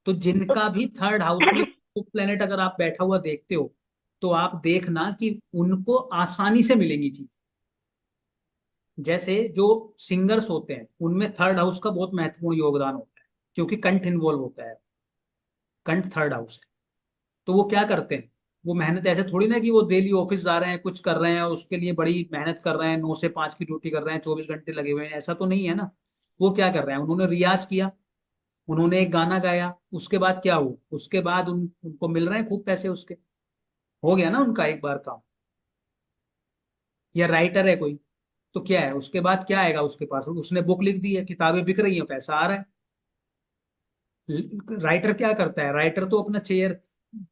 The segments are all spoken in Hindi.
तो तो जिनका भी थर्ड हाउस में प्लेनेट अगर आप बैठा हुआ देखते हो, तो आप देखना कि उनको आसानी से मिलेंगी चीज। जैसे जो सिंगर्स होते हैं उनमें थर्ड हाउस का बहुत महत्वपूर्ण योगदान होता है, क्योंकि कंठ इन्वॉल्व होता है, कंठ थर्ड हाउस है। तो वो क्या करते हैं, वो मेहनत ऐसे थोड़ी ना कि वो डेली ऑफिस जा रहे हैं कुछ कर रहे हैं और उसके लिए बड़ी मेहनत कर रहे हैं, 9 से 5 की ड्यूटी कर रहे हैं, 24 घंटे लगे हुए हैं, ऐसा तो नहीं है ना। वो क्या कर रहे हैं, उन्होंने रियाज किया, उन्होंने एक गाना गाया, उसके बाद क्या हुआ, उसके बाद उनको मिल रहे हैं खूब पैसे उसके, हो गया ना उनका एक बार काम। या राइटर है कोई, तो क्या है उसके बाद क्या आएगा उसके पास, उसने बुक लिख दी है, किताबें बिक रही हैं, पैसा आ रहा है। राइटर क्या करता है, राइटर तो अपना चेयर,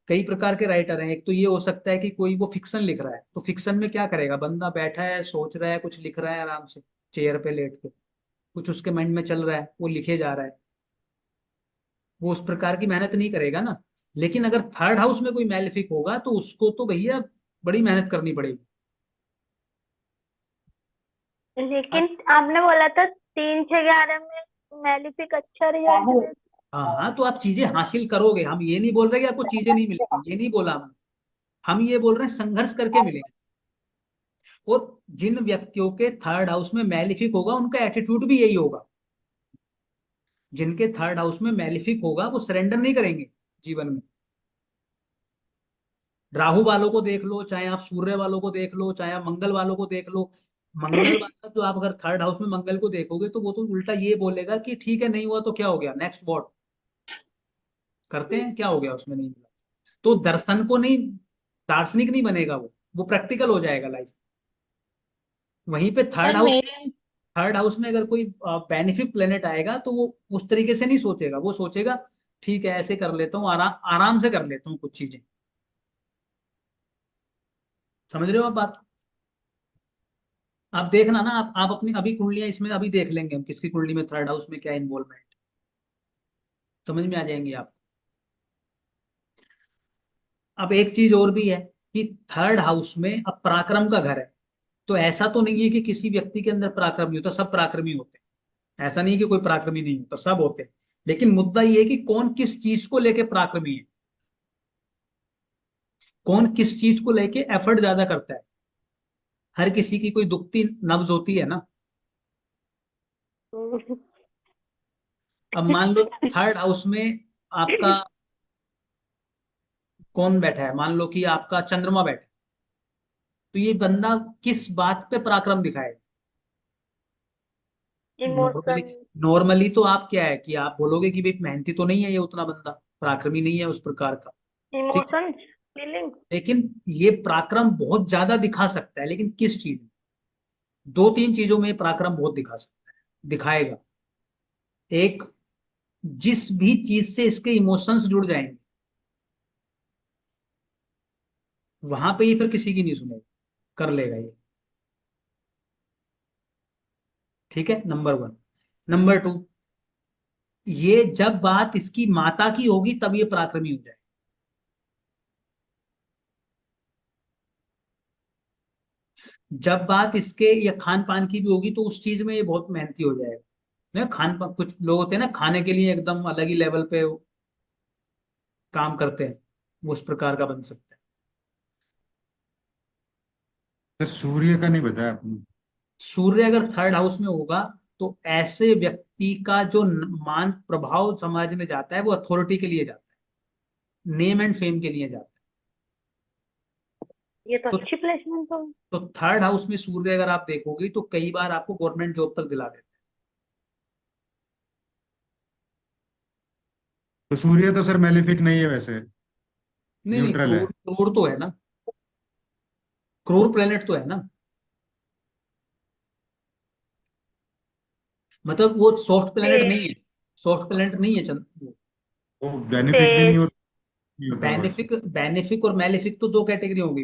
कई प्रकार के राइटर हैं, एक तो ये हो सकता है कि कोई वो फिक्शन लिख रहा है, तो फिक्शन में क्या करेगा, बंदा बैठा है सोच रहा है कुछ लिख रहा है आराम से, चेयर पे लेट के, कुछ उसके माइंड में चल रहा है वो लिखे जा रहा है, वो उस प्रकार की मेहनत नहीं करेगा ना। लेकिन अगर थर्ड हाउस में कोई मैलेफिक होगा तो उसको तो भैया बड़ी मेहनत करनी पड़ेगी। लेकिन आपने बोला था 3 से 11 में मैलिफिक अच्छा रिजल्ट दे। हाँ हाँ, तो आप चीजें हासिल करोगे, हम ये नहीं बोल रहे कि आपको चीजें नहीं मिलेंगी, ये नहीं बोला हम ये बोल रहे हैं संघर्ष करके मिलेंगे। और जिन व्यक्तियों के थर्ड हाउस में मैलिफिक होगा उनका एटीट्यूड भी यही होगा। जिनके थर्ड हाउस में मैलिफिक होगा वो सरेंडर नहीं करेंगे जीवन में। राहु वालों को देख लो, चाहे आप सूर्य वालों को देख लो, चाहे आप मंगल वालों को देख लो। मंगल वाला तो आप अगर थर्ड हाउस में मंगल को देखोगे तो वो तो उल्टा ये बोलेगा कि ठीक है नहीं हुआ तो क्या हो गया, नेक्स्ट वॉट करते हैं, क्या हो गया उसमें नहीं मिला। तो दर्शन को नहीं, दार्शनिक नहीं बनेगा वो प्रैक्टिकल हो जाएगा लाइफ। वहीं पे पर मेरे थर्ड हाउस में अगर कोई बेनिफिक प्लेनेट आएगा तो वो उस तरीके से नहीं सोचेगा, वो सोचेगा ठीक है ऐसे कर लेता हूँ, आराम आराम से कर लेता हूँ कुछ चीजें। समझ रहे हो आप बात। आप देखना ना, आप अपनी अभी कुंडलियां इसमें अभी देख लेंगे हम, किसकी कुंडली में थर्ड हाउस में क्या इन्वॉल्वमेंट, समझ में आ जाएंगे आप। अब एक चीज और भी है कि थर्ड हाउस में अब पराक्रम का घर है, तो ऐसा तो नहीं है कि किसी व्यक्ति के अंदर पराक्रम नहीं होता, सब पराक्रमी होते हैं, ऐसा नहीं कि कोई पराक्रमी नहीं होता, सब होते हैं। लेकिन मुद्दा ये है कि कौन किस चीज को लेके पराक्रमी है, कौन किस चीज को लेके एफर्ट ज्यादा करता है। हर किसी की कोई दुखती नब्ज होती है ना। अब मान लो थर्ड हाउस में आपका कौन बैठा है, मान लो कि आपका चंद्रमा बैठा है, तो ये बंदा किस बात पे पराक्रम दिखाएगा। Normally emotion. नॉर्मली तो आप क्या है कि आप बोलोगे कि भाई मेहनती तो नहीं है ये, उतना बंदा पराक्रमी नहीं है उस प्रकार का। ठीक है, इमोशंस। फीलिंग। लेकिन ये पराक्रम बहुत ज्यादा दिखा सकता है, लेकिन किस चीज में, 2-3 चीजों में पराक्रम बहुत दिखा सकता है, दिखाएगा। एक, जिस भी चीज से इसके इमोशंस जुड़ जाएंगे वहां पे ये फिर किसी की नहीं सुनेगा, कर लेगा ये। ठीक है, नंबर 1। नंबर 2, ये जब बात इसकी माता की होगी तब ये पराक्रमी हो जाए। जब बात इसके या खान पान की भी होगी तो उस चीज में ये बहुत मेहनती हो जाएगा ना। खान पान, कुछ लोग होते हैं ना खाने के लिए एकदम अलग ही लेवल पे काम करते हैं, वो उस प्रकार का बन सकता है। तो सूर्य का नहीं बताया आपने। सूर्य अगर थर्ड हाउस में होगा तो ऐसे व्यक्ति का जो मान प्रभाव समाज में जाता है वो अथॉरिटी के लिए जाता है, नेम एंड फेम के लिए जाता ये तो है। अच्छी प्लेसमेंट हो। तो थर्ड हाउस में सूर्य अगर आप देखोगे तो कई बार आपको गवर्नमेंट जॉब तक दिला देता तो सूर्य तो सर मैलेफिक नहीं है वैसे, है। नहीं नहीं, न्यूट्रल है। क्रूर क्रूर तो है ना, क्रूर प्लेनेट तो है ना, मतलब वो सॉफ्ट प्लेनेट नहीं है, सॉफ्ट प्लेनेट नहीं है चंद्र। वो बेनिफिक भी तेज। नहीं होता बस। बेनिफिक बेनिफिक और मैलेफिक तो दो कैटेगरी होगी,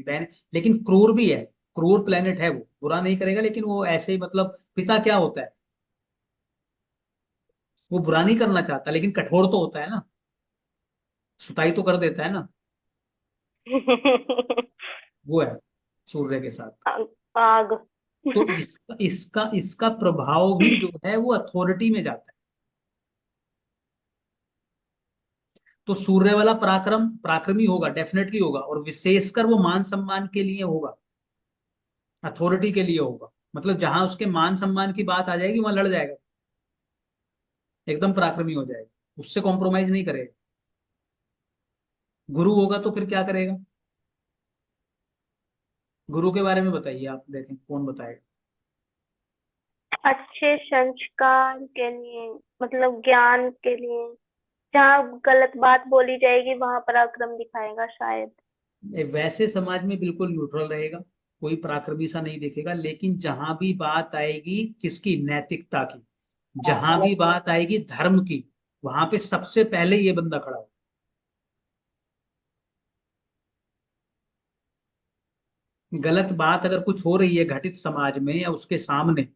लेकिन क्रूर भी है, क्रूर प्लेनेट है, वो बुरा नहीं करेगा, लेकिन वो ऐसे ही मतलब पिता क्या होता है, वो बुरा नहीं करना चाहता लेकिन कठोर तो होता है ना, सुताई तो कर देता है ना, वो है सूर्य के साथ। आग। तो इसका इसका इसका प्रभाव भी जो है वो अथॉरिटी में जाता है। तो सूर्य वाला पराक्रम पराक्रमी होगा, डेफिनेटली होगा, और विशेषकर वो मान सम्मान के लिए होगा, अथॉरिटी के लिए होगा। मतलब जहां उसके मान सम्मान की बात आ जाएगी वहां लड़ जाएगा, एकदम पराक्रमी हो जाएगा, उससे कॉम्प्रोमाइज नहीं करेगा। गुरु होगा तो फिर क्या करेगा? गुरु के बारे में बताइए आप, देखें कौन बताएगा। अच्छे संस्कार के लिए, मतलब ज्ञान के लिए। जहाँ गलत बात बोली जाएगी वहां पराक्रम दिखाएगा शायद। वैसे समाज में बिल्कुल न्यूट्रल रहेगा, कोई पराक्रमी सा नहीं दिखेगा, लेकिन जहां भी बात आएगी किसकी, नैतिकता की, जहां भी बात आएगी धर्म की, वहां पे सबसे पहले ये बंदा खड़ा हो। गलत बात अगर कुछ हो रही है घटित समाज में या उसके सामने,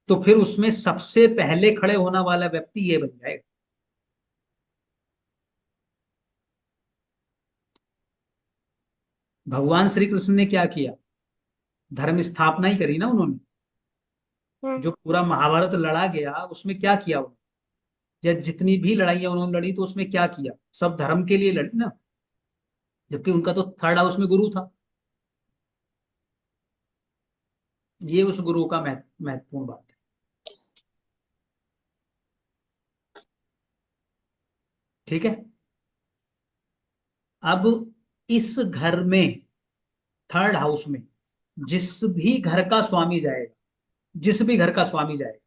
तो फिर उसमें सबसे पहले खड़े होने वाला व्यक्ति ये बन जाएगा। भगवान श्री कृष्ण ने क्या किया? धर्म स्थापना ही करी ना उन्होंने। हम्म। जो पूरा महाभारत लड़ा गया उसमें क्या किया उन्होंने? या जितनी भी लड़ाइयां उन्होंने लड़ी तो उसमें क्या किया? सब धर्म के लिए लड़ी ना। जबकि उनका तो थर्ड हाउस में गुरु था। ये उस गुरु का महत्वपूर्ण बात है। ठीक है। अब इस घर में, थर्ड हाउस में, जिस भी घर का स्वामी जाएगा, जिस भी घर का स्वामी जाएगा,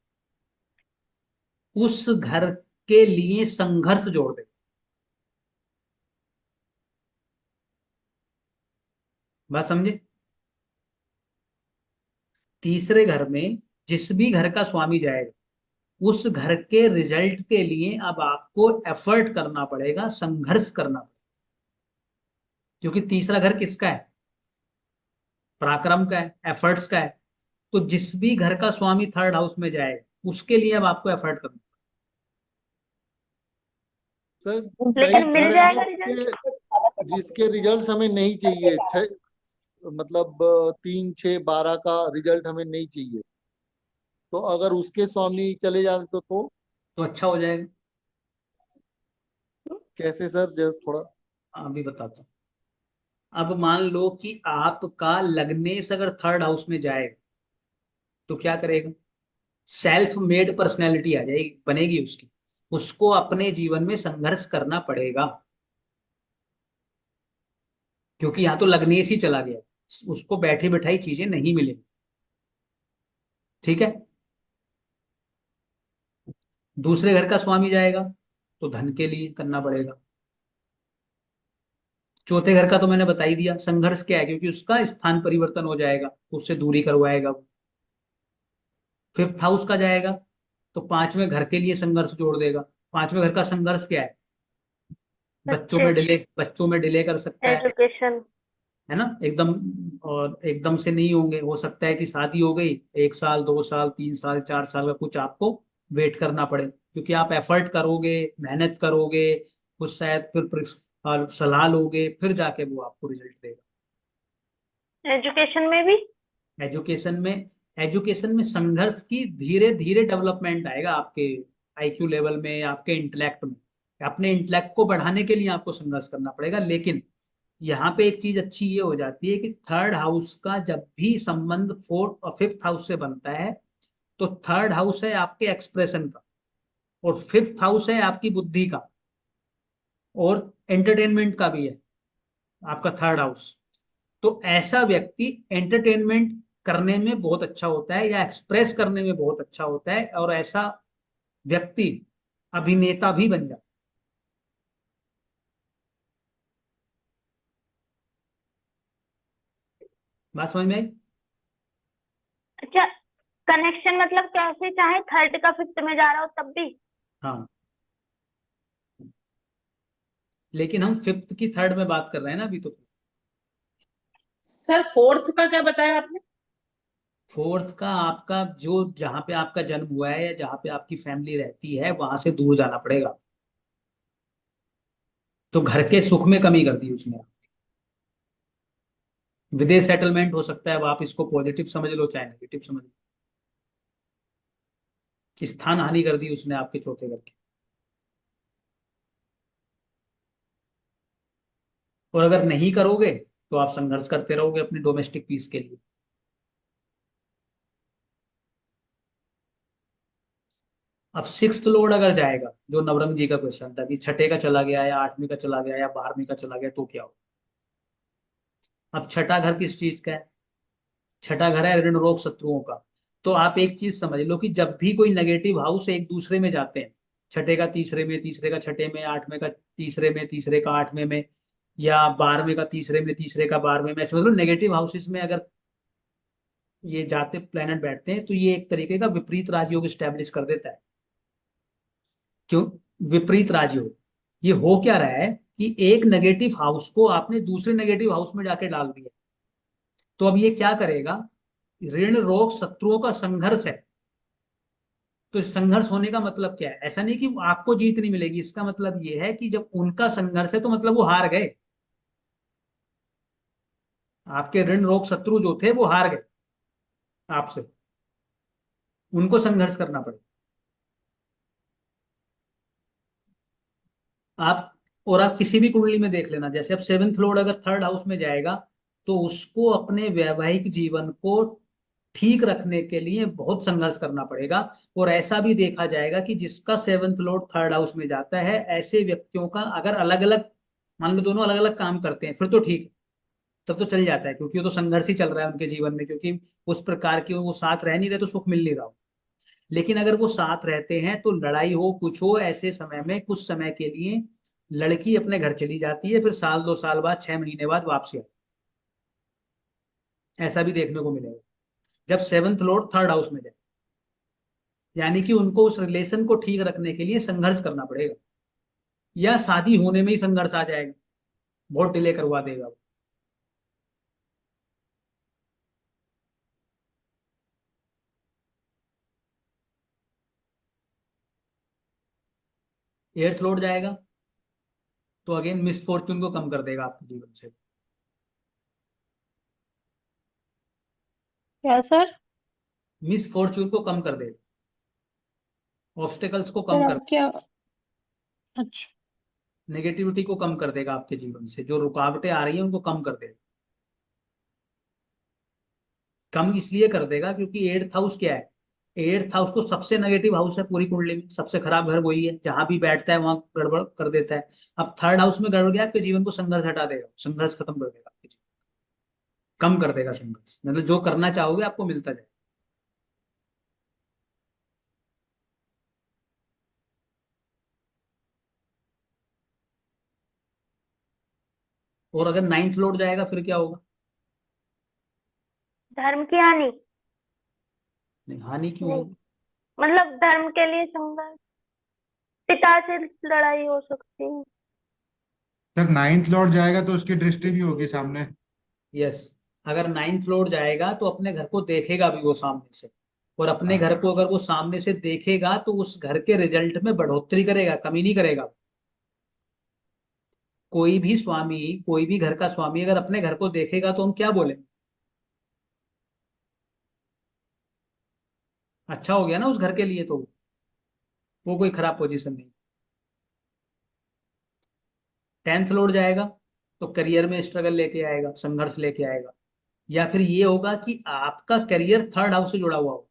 उस घर के लिए संघर्ष जोड़ दे। बात समझे? तीसरे घर में जिस भी घर का स्वामी जाएगा, उस घर के रिजल्ट के लिए अब आपको एफर्ट करना पड़ेगा, संघर्ष करना पड़ेगा। क्योंकि तीसरा घर किसका है? पराक्रम का है, एफर्ट्स का है। तो जिस भी घर का स्वामी थर्ड हाउस में जाएगा उसके लिए अब आपको एफर्ट करना। सर कई लेकिन मिल घर है ना जाएगा रिजल्ट। जिसके जिसके रिजल्ट हमें नहीं चाहिए, मतलब 3, 6, 12 का रिजल्ट हमें नहीं चाहिए, तो अगर उसके स्वामी चले जाते तो तो अच्छा हो जाएगा। कैसे सर, जरा थोड़ा। अभी बताता हूँ। अब मान लो कि आपका लग्नेश अगर थर्ड हाउस में जाएगा तो क्या करेगा? सेल्फ मेड पर्सनैलिटी आ जाएगी, बनेगी उसकी। उसको अपने जीवन में संघर्ष करना पड़ेगा, क्योंकि यहाँ तो लग्नेश ही चला गया, उसको बैठी बैठाई चीजें नहीं मिलेगी। ठीक है। दूसरे घर का स्वामी जाएगा तो धन के लिए करना पड़ेगा। चौथे घर का तो मैंने बता ही दिया, संघर्ष क्या है, क्योंकि उसका स्थान परिवर्तन हो जाएगा, उससे दूरी करवाएगा वो। फिफ्थ हाउस का जाएगा तो पांचवें घर के लिए संघर्ष जोड़ देगा। पांचवें घर का संघर्ष क्या है? अच्छे बच्चों में डिले कर सकता एजुकेशन। है ना, एकदम। और एकदम से नहीं होंगे, हो सकता है कि शादी हो गई, 1 साल 2 साल 3 साल 4 साल का कुछ आपको वेट करना पड़े, क्योंकि आप एफर्ट करोगे, मेहनत करोगे, कुछ शायद फिर सलाह लोगे, फिर जाके वो आपको रिजल्ट देगा। एजुकेशन में भी। एजुकेशन में, एजुकेशन में संघर्ष की धीरे धीरे डेवलपमेंट आएगा आपके आईक्यू लेवल में, आपके इंटेलेक्ट में। अपने इंटेलेक्ट को बढ़ाने के लिए आपको संघर्ष करना पड़ेगा। लेकिन यहाँ पे एक चीज अच्छी ये हो जाती है कि थर्ड हाउस का जब भी संबंध फोर्थ और फिफ्थ हाउस से बनता है, तो थर्ड हाउस है आपके एक्सप्रेशन का, और फिफ्थ हाउस है आपकी बुद्धि का, और एंटरटेनमेंट का भी है आपका थर्ड हाउस। तो ऐसा व्यक्ति एंटरटेनमेंट करने में बहुत अच्छा होता है, या एक्सप्रेस करने में बहुत अच्छा होता है, और ऐसा व्यक्ति अभिनेता भी बन जाता है। बात समझ में आई? अच्छा, कनेक्शन मतलब कैसे, चाहे थर्ड का फिफ्थ में जा रहा हो तब भी। हाँ, लेकिन हम फिफ्थ की थर्ड में बात कर रहे हैं ना अभी तो। सर फोर्थ का क्या बताया आपने? फोर्थ का आपका जो, जहां पे आपका जन्म हुआ है या जहां पे आपकी फैमिली रहती है वहां से दूर जाना पड़ेगा। तो घर के सुख में कमी कर दी उसने। विदेश सेटलमेंट हो सकता है, अब आप इसको पॉजिटिव समझ लो चाहे नेगेटिव समझ लो। स्थान हानि कर दी उसने आपके चौथे घर की। और अगर नहीं करोगे तो आप संघर्ष करते रहोगे अपने डोमेस्टिक पीस के लिए। अब सिक्स्थ लॉर्ड अगर जाएगा, जो नवरंग जी का क्वेश्चन था कि छठे का चला गया या आठवीं का चला गया या 12वीं का चला गया तो क्या हो। अब छठा घर किस चीज का है? छठा घर है ऋण रोग शत्रुओं का। तो आप एक चीज समझ लो कि जब भी कोई नेगेटिव हाउस एक दूसरे में जाते हैं, छठे का तीसरे में, तीसरे का छठे में, आठवें का तीसरे में, तीसरे का आठवें में, या 12वें का तीसरे में, तीसरे का 12वें में, ऐसे मतलब नेगेटिव हाउसेस में अगर ये जाते प्लेनेट बैठते हैं तो ये एक तरीके का विपरीत राजयोग स्टैब्लिश कर देता है। क्यों विपरीत राजयोग? ये हो क्या रहा है कि एक नेगेटिव हाउस को आपने दूसरे नेगेटिव हाउस में जाके डाल दिया। तो अब ये क्या करेगा? ऋण रोग शत्रुओं का संघर्ष है। तो इस संघर्ष होने का मतलब क्या है? ऐसा नहीं कि आपको जीत नहीं मिलेगी, इसका मतलब ये है कि जब उनका संघर्ष है तो मतलब वो हार गए। आपके ऋण रोग शत्रु जो थे वो हार गए आपसे, उनको संघर्ष करना पड़ेगा। आप और आप किसी भी कुंडली में देख लेना, जैसे अब सेवेंथ लॉर्ड अगर थर्ड हाउस में जाएगा तो उसको अपने वैवाहिक जीवन को ठीक रखने के लिए बहुत संघर्ष करना पड़ेगा। और ऐसा भी देखा जाएगा कि जिसका सेवेंथ लॉर्ड थर्ड हाउस में जाता है, ऐसे व्यक्तियों का अगर अलग अलग, मान लो दोनों अलग अलग काम करते हैं, फिर तो ठीक है, तब तो चल जाता है, क्योंकि वो तो संघर्ष ही चल रहा है उनके जीवन में, क्योंकि उस प्रकार के वो साथ रह नहीं रहे तो सुख मिल नहीं रहा हो। लेकिन अगर वो साथ रहते हैं तो लड़ाई हो कुछ हो, ऐसे समय में कुछ समय के लिए लड़की अपने घर चली जाती है, फिर साल 2 साल बाद, 6 महीने बाद वापसी आती है। ऐसा भी देखने को मिलेगा जब सेवंथ लॉर्ड थर्ड हाउस में जाए, यानी कि उनको उस रिलेशन को ठीक रखने के लिए संघर्ष करना पड़ेगा, या शादी होने में ही संघर्ष आ जाएगा, बहुत डिले करवा देगा वो। एट्थ लॉर्ड जाएगा तो अगेन मिसफॉर्चून को कम कर देगा आपके जीवन से। क्या सर? मिसफॉर्चून को कम कर देगा, ऑब्स्टेकल्स को सर कम कर, अब क्या? अच्छा। नेगेटिविटी को कम कर देगा आपके जीवन से, जो रुकावटें आ रही हैं उनको कम कर देगा। कम इसलिए कर देगा क्योंकि एट्थ हाउस क्या है? एट्थ हाउस तो सबसे नेगेटिव हाउस है पूरी कुंडली में, सबसे खराब घर वही है, जहां भी बैठता है वहां गड़बड़ कर देता है। अब थर्ड हाउस में गड़बड़ गया, आपके जीवन को संघर्ष हटा देगा, संघर्ष खत्म कर देगा आपके जीवन, कम कर देगा संघर्ष, मतलब जो करना चाहोगे आपको मिलता जाए। और अगर नाइन्थ लॉर्ड जाएगा फिर क्या होगा? धर्म की हानि नहीं, हानि क्यों नहीं, होगी? मतलब धर्म के लिए संघर्ष, पिता से लड़ाई हो सकती है। सर नाइन्थ लॉर्ड जाएगा तो उसकी दृष्टि भी होगी सामने। यस, अगर नाइन्थ लॉर्ड जाएगा तो अपने घर को देखेगा भी वो सामने से, और अपने हाँ। घर को अगर वो सामने से देखेगा तो उस घर के रिजल्ट में बढ़ोतरी करेगा, कमी नहीं करेगा। कोई भी स्वामी, कोई भी घर का स्वामी अगर अपने घर को देखेगा तो हम क्या बोलेंगे? अच्छा हो गया ना उस घर के लिए, तो वो कोई खराब पोजीशन नहीं। टेंथ लॉर्ड जाएगा तो करियर में स्ट्रगल लेके आएगा, संघर्ष लेके आएगा, या फिर ये होगा कि आपका करियर थर्ड हाउस से जुड़ा हुआ होगा।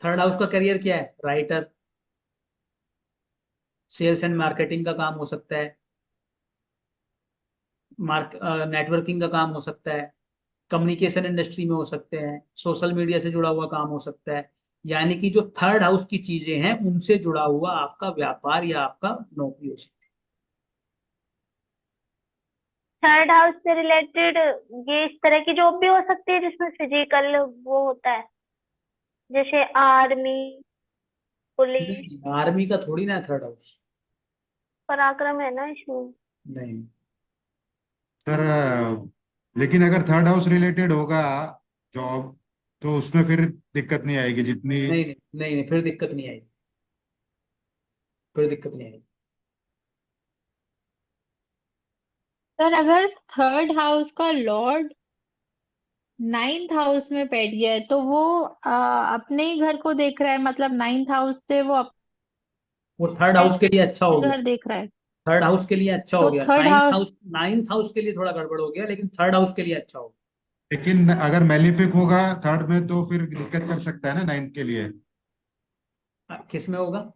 थर्ड हाउस का करियर क्या है? राइटर, सेल्स एंड मार्केटिंग का काम हो सकता है, नेटवर्किंग का काम हो सकता है, कम्युनिकेशन इंडस्ट्री में हो सकते हैं, सोशल मीडिया से जुड़ा हुआ काम हो सकता है। यानी कि जो थर्ड हाउस की चीजें हैं उनसे जुड़ा हुआ आपका व्यापार या आपका नौकरी हो सकती थर्ड हाउस से रिलेटेड ये इस तरह की जॉब भी हो सकती है जिसमें फिजिकल वो होता है, जैसे आर्मी, है। पुलिस। नहीं, आर्मी का थोड़ी ना है थर्ड हाउस। पराक्रम है ना इसमें। नहीं, सर लेकिन अगर थर्ड हाउस रिलेटेड होगा जॉब तो उसमें फिर दिक्कत नहीं आएगी जितनी। नहीं, नहीं, नहीं, नहीं, फिर दिक्कत नहीं आएगी, फिर दिक्कत नहीं आएगी। सर अगर थर्ड हाउस का लॉर्ड नाइन्थ हाउस में बैठ गया है तो वो अपने ही घर को देख रहा है, मतलब नाइन्थ हाउस से वो वो थर्ड हाउस के लिए अच्छा हो अपने गया। घर देख रहा है। थर्ड हाउस के लिए अच्छा हो तो गया, थर्ड हाउस नाइन्थ हाउस के लिए थोड़ा गड़बड़ हो गया, लेकिन थर्ड हाउस के लिए अच्छा हो लेकिन अगर मेलिफिक होगा थर्ड में तो फिर दिक्कत कर सकता है ना नाइन्थ के लिए। गया। किस में होगा?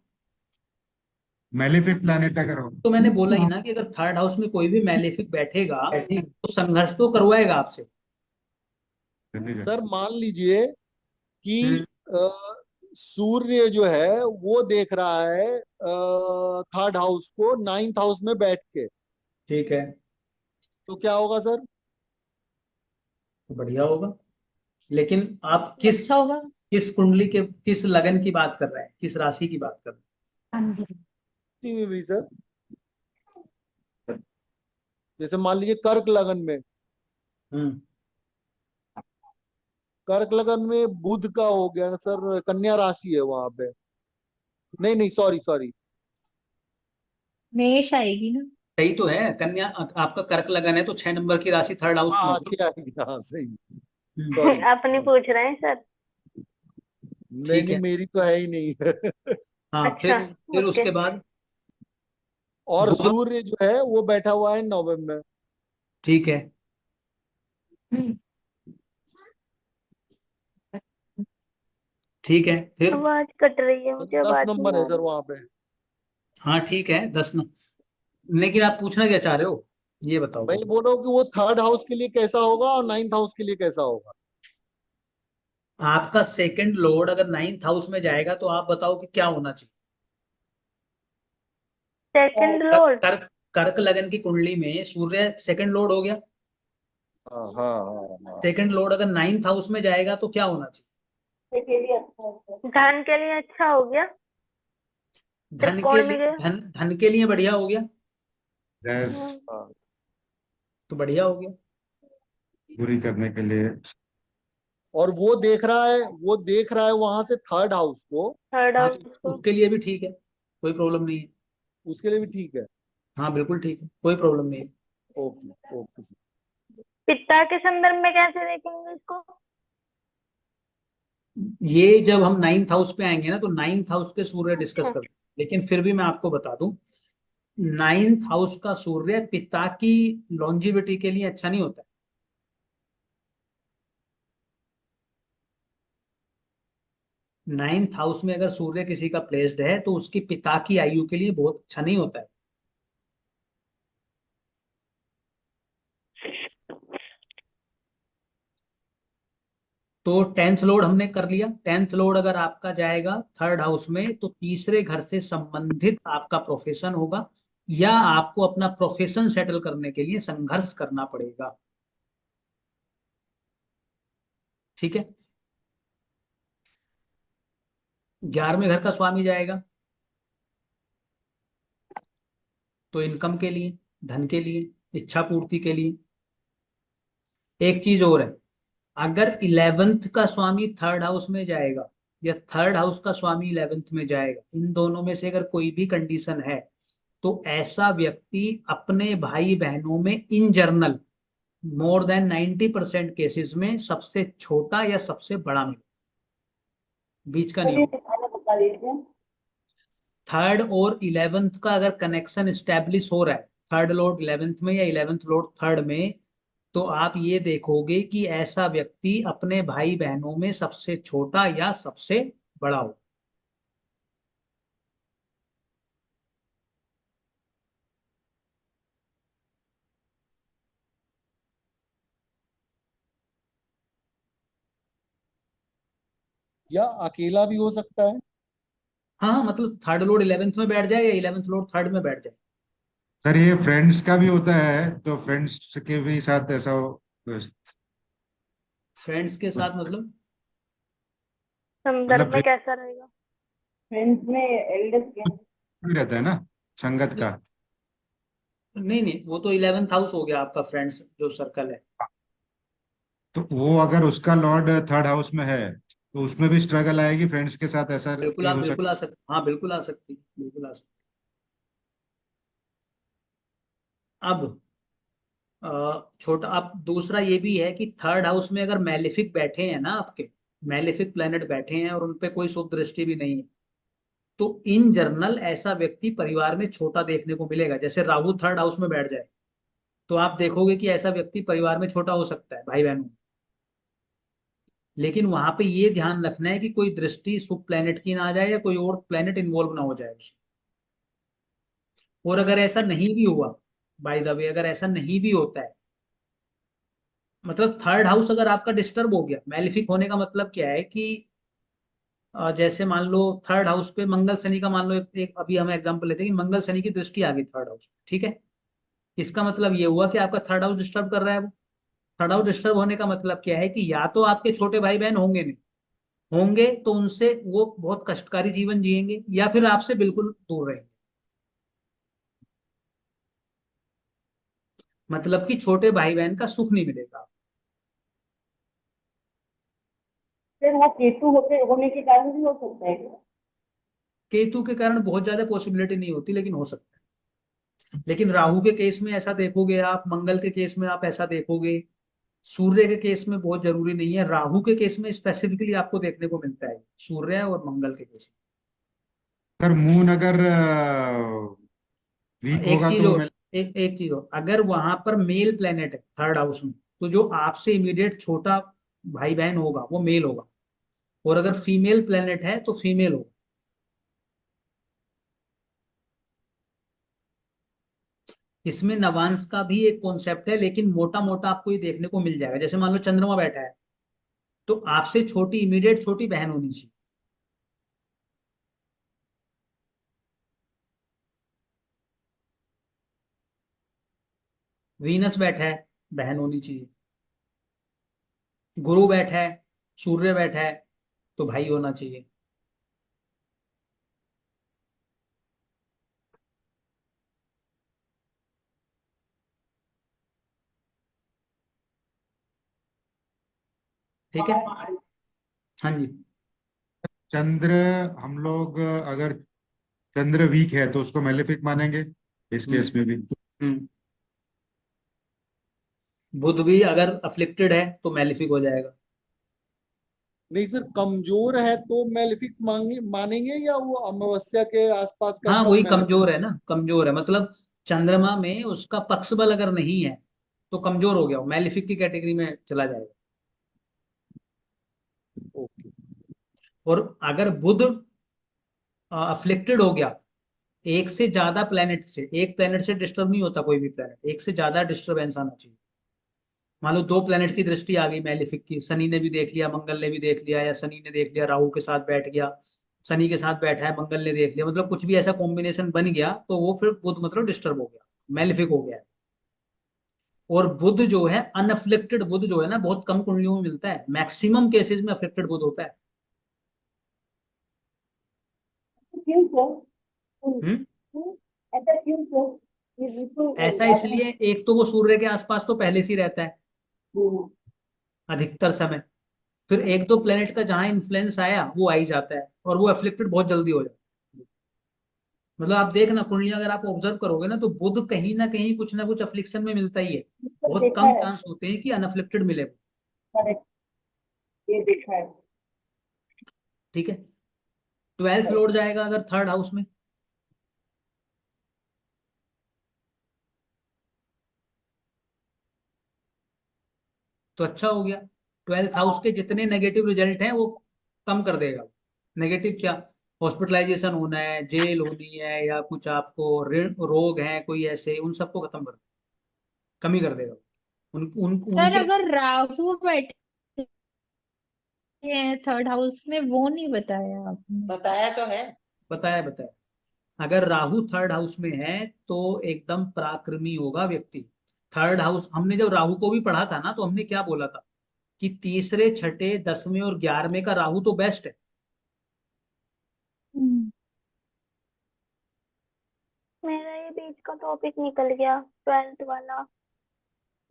मेलिफिक प्लैनेट अगर हो। तो मैंने बोला ही ना कि अगर थर्ड हाउस में कोई भी मैलेफिक बैठेगा तो संघर्ष तो करवाएगा आपसे। सर मान लीजिए हम्म। कि सूर्य जो है वो देख रहा है थर्ड हाउस को नाइन्थ हाउस में बैठ के, ठीक है, तो क्या होगा सर? तो बढ़िया होगा। लेकिन आप किस अच्छा होगा। किस कुंडली के किस लगन की बात कर रहे हैं, किस राशि की बात कर रहे इसी में भी सर, जैसे मान लीजिए कर्क लगन में, हैं? कर्क लगन में बुध का हो गया ना सर, कन्या राशि है वहां पे। नहीं नहीं, सॉरी सॉरी। मेष आएगी ना। सही तो है, कन्या आपका कर्क लगन है तो 6 नंबर की राशि थर्ड हाउस हाँ में हाँ, होगी। अच्छी आएगी, हाँ सही। हम्म, सॉरी। अपनी पूछ रहे हैं सर। नहीं ठीक नहीं, है। मेरी तो है ही नहीं। हाँ, अच्छा। फिर ओके। उसके बाद और बुध। सूर्य जो है वो बैठा हुआ है नवम में। ठीक है, ठीक है, फिर आवाज कट रही है, तो मुझे 10 आवाज नहीं नंबर है आ सर रही। वहां पे। हाँ ठीक है, 10 न। लेकिन आप पूछना क्या चाह रहे हो, ये बताओ। मैं ये बोल रहा हूँ कि वो थर्ड हाउस के लिए कैसा होगा और नाइन्थ हाउस के लिए कैसा होगा। आपका सेकंड लॉर्ड अगर 9th हाउस में जाएगा तो आप बताओ कि क्या होना चाहिए। सेकंड कर्क लॉर्ड। कर्क कर्क लगन की कुंडली में सूर्य सेकंड लॉर्ड हो गया। हाँ हाँ हाँ हाँ। सेकंड लॉर्ड अगर 9th हाउस में जाएगा तो क्या होना चाहिए? धन के लिए अच्छा हो गया। धन के त्रिकोण में लिए, गया। धन के लिए बढ़िया हो गया। यस। हम्म, हाँ। तो बढ़िया हो गया। पूरी करने के लिए। और वो देख रहा है वहां से थर्ड हाउस को। थर्ड हाँ, हाउस को। उसके लिए भी ठीक है, कोई प्रॉब्लम नहीं है। उसके लिए भी ठीक है। हाँ बिल्कुल ठीक है, कोई प्रॉब्लम नहीं है। Okay okay sir. पिता के संदर्भ में कैसे देखेंगे इसको? ये जब हम 9th हाउस पे आएंगे ना तो 9th हाउस के सूर्य डिस्कस अच्छा। करते हैं, लेकिन फिर भी मैं आपको बता दूं, 9th हाउस का सूर्य पिता की लॉन्जिविटी के लिए अच्छा नहीं होता है। 9th हाउस में अगर सूर्य किसी का प्लेस्ड है तो उसकी पिता की आयु के लिए बहुत अच्छा नहीं होता है। तो 10th लॉर्ड हमने कर लिया। 10th लॉर्ड अगर आपका जाएगा थर्ड हाउस में तो तीसरे घर से संबंधित आपका प्रोफेशन होगा, या आपको अपना प्रोफेशन सेटल करने के लिए संघर्ष करना पड़ेगा। ठीक है। 11वें घर का स्वामी जाएगा तो इनकम के लिए, धन के लिए, इच्छा पूर्ति के लिए। एक चीज और है, अगर 11th का स्वामी थर्ड हाउस में जाएगा या थर्ड हाउस का स्वामी 11th में जाएगा, इन दोनों में से अगर कोई भी कंडीशन है तो ऐसा व्यक्ति अपने भाई बहनों में in general more than 90% cases में सबसे छोटा या सबसे बड़ा मिले, बीच का नहीं होगा। थर्ड और 11th का अगर कनेक्शन स्टेब्लिश हो रहा है, थर्ड लॉर्ड 11th में या 11th लॉर्ड थर्ड में, तो आप ये देखोगे कि ऐसा व्यक्ति अपने भाई बहनों में सबसे छोटा या सबसे बड़ा हो। या अकेला भी हो सकता है। हाँ हाँ, मतलब थर्ड लॉर्ड 11th में बैठ जाए या 11th लॉर्ड थर्ड में बैठ जाए। सर ये फ्रेंड्स का भी होता है तो फ्रेंड्स के भी साथ ऐसा हो फ्रेंड्स के साथ मतलब? संदर्भ मतलब में कैसा रहेगा? भी रहता है ना संगत का। नहीं नहीं, वो तो 11th हाउस हो गया आपका, फ्रेंड्स जो सर्कल है। तो वो अगर उसका लॉर्ड थर्ड हाउस में है तो उसमें भी स्ट्रगल आएगी फ्रेंड्स के साथ ऐसा बिल्कुल भी आप हो बिल्कुल सकता। आ सकते, हाँ बिल्कुल आ सकती, बिल्कुल आ सकती। अब छोटा, अब दूसरा ये भी है कि थर्ड हाउस में अगर मैलेफिक बैठे हैं ना, आपके मैलेफिक प्लेनेट बैठे हैं और उन पे कोई शुभ दृष्टि भी नहीं है, तो इन जनरल ऐसा व्यक्ति परिवार में छोटा देखने को मिलेगा। जैसे राहु थर्ड हाउस में बैठ जाए तो आप देखोगे कि ऐसा व्यक्ति परिवार में छोटा हो सकता है भाई बहनों में। लेकिन वहां पे ये ध्यान रखना है कि कोई दृष्टि शुभ प्लेनेट की ना आ जाए या कोई और प्लेनेट इन्वॉल्व ना हो जाए उसमें। और अगर ऐसा नहीं भी हुआ, बाय द वे, अगर ऐसा नहीं भी होता है, मतलब थर्ड हाउस अगर आपका डिस्टर्ब हो गया, मैलिफिक होने का मतलब क्या है कि जैसे मान लो थर्ड हाउस पे मंगल शनि का, मान लो एक अभी हम एग्जांपल लेते हैं कि मंगल शनि की दृष्टि आ गई थर्ड हाउस, ठीक है। इसका मतलब ये हुआ कि आपका थर्ड हाउस डिस्टर्ब कर रहा है वो। थर्ड हाउस डिस्टर्ब होने का मतलब क्या है कि या तो आपके छोटे भाई बहन होंगे नहीं, होंगे तो उनसे वो बहुत कष्टकारी जीवन जिएंगे, या फिर आपसे बिल्कुल दूर रहेंगे। मतलब कि छोटे भाई बहन का सुख नहीं मिलेगा। फिर वो केतु होने के कारण भी हो सकता है क्या? केतु के कारण बहुत ज्यादा पॉसिबिलिटी नहीं होती, लेकिन हो सकता है। लेकिन राहु के केस में ऐसा देखोगे आप, मंगल के केस में आप ऐसा देखोगे, सूर्य के केस में बहुत जरूरी नहीं है, राहु के केस में स्पेसिफिकली आपको देखने को मिलता है, सूर्य और मंगल के केस अगर मून अगर में। वीक एक होगा चीज तो और, एक चीज और, अगर वहां पर मेल प्लेनेट है थर्ड हाउस में, तो जो आपसे इमीडिएट छोटा भाई बहन होगा वो मेल होगा, और अगर फीमेल प्लेनेट है तो फीमेल होगा। इसमें नवांश का भी एक कॉन्सेप्ट है, लेकिन मोटा मोटा आपको ये देखने को मिल जाएगा। जैसे मान लो चंद्रमा बैठा है, तो आपसे छोटी, इमीडिएट छोटी बहन होनी चाहिए। वीनस बैठा है, बहन होनी चाहिए। गुरु बैठा है, सूर्य बैठा है, तो भाई होना चाहिए। ठीक है। हाँ जी। चंद्र, हम लोग अगर चंद्र वीक है तो उसको मेलेफिक मानेंगे इस हम्म। केस में भी। हम्म। बुध भी अगर अफ्लिक्टेड है तो मैलिफिक हो जाएगा। नहीं सर, कमजोर है तो मैलिफिक मानेंगे, या वो अमावस्या के आसपास का हाँ तब वही मैलिफिक? कमजोर है ना, कमजोर है मतलब चंद्रमा में उसका पक्ष बल अगर नहीं है तो कमजोर हो गया, वो मैलिफिक की कैटेगरी में चला जाएगा। ओके। और अगर बुध अफ्लिक्टेड हो गया, एक से ज्यादा प्लेनेट से, एक प्लेनेट से डिस्टर्ब नहीं होता कोई भी प्लेनेट, एक से ज्यादा डिस्टर्बेंस आना चाहिए। मान लो दो प्लेनेट की दृष्टि आ गई मैलिफिक की, शनि ने भी देख लिया, मंगल ने भी देख लिया, या शनि ने देख लिया राहु के साथ बैठ गया, शनि के साथ बैठा है मंगल ने देख लिया, मतलब कुछ भी ऐसा कॉम्बिनेशन बन गया, तो वो फिर बुध मतलब डिस्टर्ब हो गया, मैलिफिक हो गया। और बुध जो है, अनअफ्लिक्टेड बुध जो है ना, बहुत कम कुंडलियों में मिलता है, मैक्सिमम केसेस में अफ्लिक्टेड बुध होता है। क्यों सर? हम्म। क्यों? ऐसा क्यों सर? ये बिल्कुल ऐसा आपने। इसलिए, एक तो वो सूर्य के आसपास तो पहले से ही रहता है हम्म, अधिकतर समय, फिर एक दो प्लेनेट का जहां इन्फ्लुएंस आया वो आ ही जाता है, और वो अफ्लिक्टेड बहुत जल्दी हो जाता है। मतलब आप देखना कुंडलियां अगर आप ऑब्जर्व करोगे ना, तो बुध कहीं ना कुछ अफ्लिक्शन में मिलता ही है। इसको बहुत देखा कम है। चांस होते हैं कि अनअफ्लिक्टेड मिले। करेक्ट, ये देखा है। ठीक है। ट्वेल्थ लॉर्ड जाएगा अगर थर्ड हाउस में, तो अच्छा हो गया। ट्वेल्थ हाउस के जितने नेगेटिव रिजल्ट हैं वो कम कर देगा। नेगेटिव क्या, हॉस्पिटलाइजेशन होना है, जेल होनी है, या कुछ आपको ऋण रोग हैं कोई ऐसे, उन सबको खत्म कर देगा, कमी कर देगा। सर उनके अगर राहु बैठे हैं थर्ड हाउस में, वो नहीं बताया आपने। बताया तो है। बताया बताया, अगर राहु थर्ड हाउस में है तो एकदम पराक्रमी होगा व्यक्ति। थर्ड हाउस, हमने जब राहु को भी पढ़ा था ना, तो हमने क्या बोला था कि तीसरे, छठे, 10वें और 11वें का राहु तो बेस्ट है। हम्म। मेरा ये बीच का टॉपिक निकल गया, 12th वाला,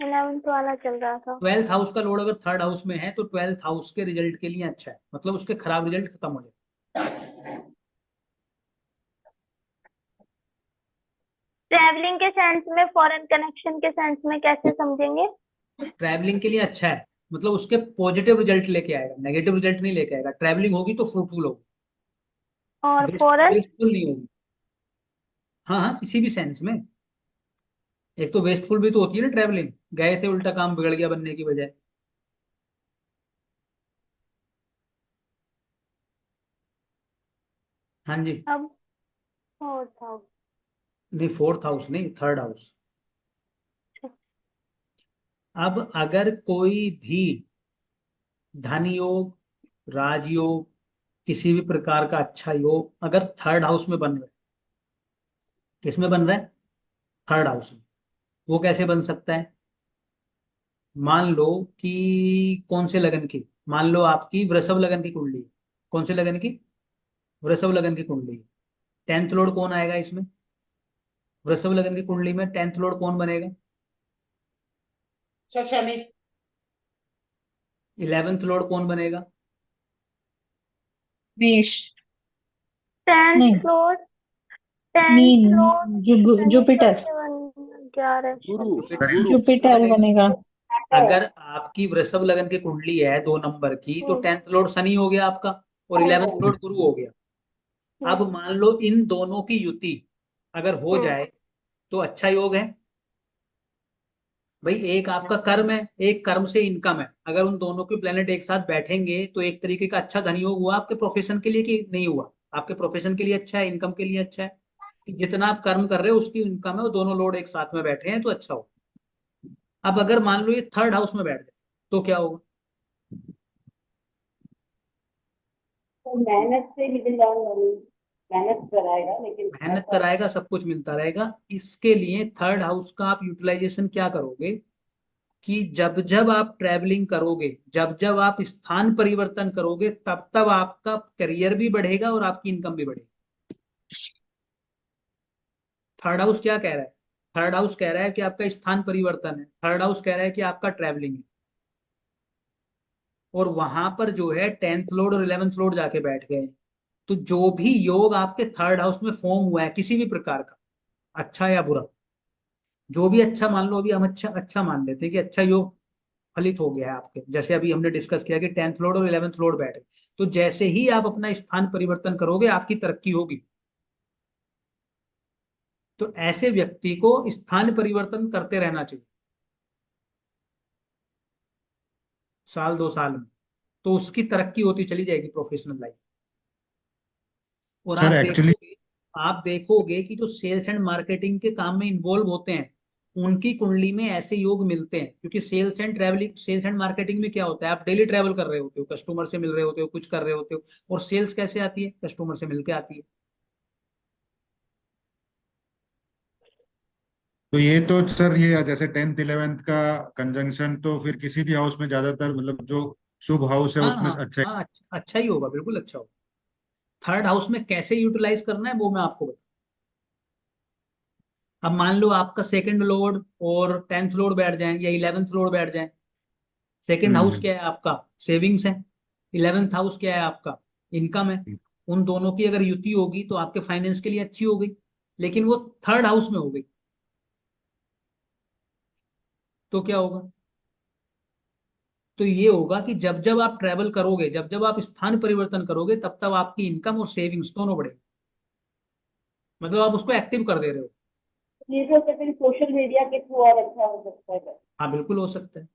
11th वाला चल रहा था। ट्वेल्थ हाउस का लॉर्ड अगर थर्ड हाउस में है तो ट्वेल्थ हाउस के रिजल्ट के लिए अच्छा है, मतलब उसके खराब रिजल्ट खत्म हो जाए। ट्रैवलिंग के सेंस में, फॉरेन कनेक्शन के सेंस में कैसे समझेंगे? ट्रैवलिंग के लिए अच्छा है, मतलब उसके पॉजिटिव रिजल्ट लेके आएगा, नेगेटिव रिजल्ट नहीं लेके आएगा। ट्रैवलिंग होगी तो फ्रूटफुल होगी। और फॉरेस्ट। वेस्टफुल नहीं होगी। हाँ हाँ, किसी भी सेंस में। एक तो वेस्टफुल भी तो होती है ना ट्रेवलिंग, गए थे उल्टा काम बिगड़ गया बनने की बजाय। हाँ जी। अब फोर्थ हाउस। नहीं, फोर्थ हाउस नहीं, थर्ड हाउस। अब अगर कोई भी धन योग, राजयोग, किसी भी प्रकार का अच्छा योग अगर थर्ड हाउस में बन रहा है, किसमें बन रहा है? थर्ड हाउस में। वो कैसे बन सकता है? मान लो कि कौन से लगन की, मान लो आपकी वृषभ लगन की कुंडली है। कौन से लगन की? वृषभ लगन की कुंडली है। टेंथ लॉर्ड कौन आएगा इसमें? वृषभ लगन की कुंडली में टेंथ लॉर्ड कौन बनेगा? सर शनि। 11th लॉर्ड कौन बनेगा? मेष। टेंथ नहीं, floor. Tenth mean. Floor. Jupiter. 11। गुरु जुपिटर। गुरु जुपिटर बनेगा। अगर आपकी वृषभ लगन की कुंडली है 2 नंबर की, तो 10th लॉर्ड शनि हो गया आपका, और 11th लॉर्ड गुरु हो गया। अब मान लो इन दोनों की युति अगर हो जाए तो अच्छा योग है भाई। एक आपका कर्म है, एक कर्म से इनकम है। अगर उन दोनों के प्लेनेट एक साथ बैठेंगे तो एक तरीके का अच्छा धन योग हुआ आपके प्रोफेशन के लिए, कि नहीं हुआ? आपके प्रोफेशन के लिए अच्छा है, इनकम के लिए अच्छा है, कि जितना आप कर्म कर रहे हो उसकी इनकम है, वो दोनों लोग एक साथ में बैठे हैं तो अच्छा हो। अब अगर मान लो ये थर्ड हाउस में बैठ जाए तो क्या होगा? तो मेहनत से निकल जाऊंगा, मेहनत कराएगा लेकिन मेहनत ऐसा कराएगा, सब कुछ मिलता रहेगा। इसके लिए थर्ड हाउस का आप यूटिलाइजेशन क्या करोगे कि जब जब आप ट्रैवलिंग करोगे, जब जब आप स्थान परिवर्तन करोगे, तब तब आपका करियर भी बढ़ेगा और आपकी इनकम भी बढ़ेगी। थर्ड हाउस क्या कह रहा है? थर्ड हाउस कह रहा है कि आपका स्थान परिवर्तन है, थर्ड हाउस कह रहा है कि आपका ट्रैवलिंग है। और वहां पर जो है 10th लॉर्ड और 11th लॉर्ड जाके बैठ गए हैं। तो जो भी योग आपके थर्ड हाउस में फॉर्म हुआ है किसी भी प्रकार का, अच्छा या बुरा, जो भी अच्छा मान लो, अभी हम अच्छा अच्छा मान लेते हैं कि अच्छा योग फलित हो गया है आपके, जैसे अभी हमने डिस्कस किया कि 10th लॉर्ड और 11th लॉर्ड बैठ गए, तो जैसे ही आप अपना स्थान परिवर्तन करोगे आपकी तरक्की होगी। तो ऐसे व्यक्ति को स्थान परिवर्तन करते रहना चाहिए, साल 2 साल में, तो उसकी तरक्की होती चली जाएगी प्रोफेशनल लाइफ। और सर एक्चुअली आप देखोगे कि जो सेल्स एंड मार्केटिंग के काम में इन्वॉल्व होते हैं उनकी कुंडली में ऐसे योग मिलते हैं, क्योंकि sales and travelling, sales and marketing में क्या होता है, आप डेली ट्रैवल कर रहे होते हो, कस्टमर से मिल रहे होते हो, कुछ कर रहे होते हो। और सेल्स कैसे आती है? कस्टमर से मिलके आती है। तो ये तो सर ये जैसे 10th 11th का कंजंक्शन तो फिर किसी भी हाउस में ज्यादातर मतलब जो शुभ हाउस है हाँ उसमें हाँ अच्छा है। हाँ, अच्छा ही होगा, बिल्कुल अच्छा होगा। थर्ड हाउस में कैसे यूटिलाइज करना है वो मैं आपको बता। अब मान लो आपका सेकंड लॉर्ड और 10th लॉर्ड बैठ जाए या 11th लॉर्ड बैठ जाए। सेकंड हाउस हम्म। क्या है आपका? सेविंग्स है। 11th हाउस क्या है आपका? इनकम है। उन दोनों की अगर युति होगी तो आपके फाइनेंस के लिए अच्छी हो गई, लेकिन वो थर्ड हाउस में हो गई तो क्या होगा? तो ये होगा कि जब जब आप ट्रैवल करोगे, जब जब आप स्थान परिवर्तन करोगे, तब तब आपकी इनकम और सेविंग्स दोनों बढ़ेगी। मतलब आप उसको एक्टिव कर दे रहे हो। ये तो फिर सोशल मीडिया के थ्रू और अच्छा हो सकता है। हाँ बिल्कुल हो सकता है।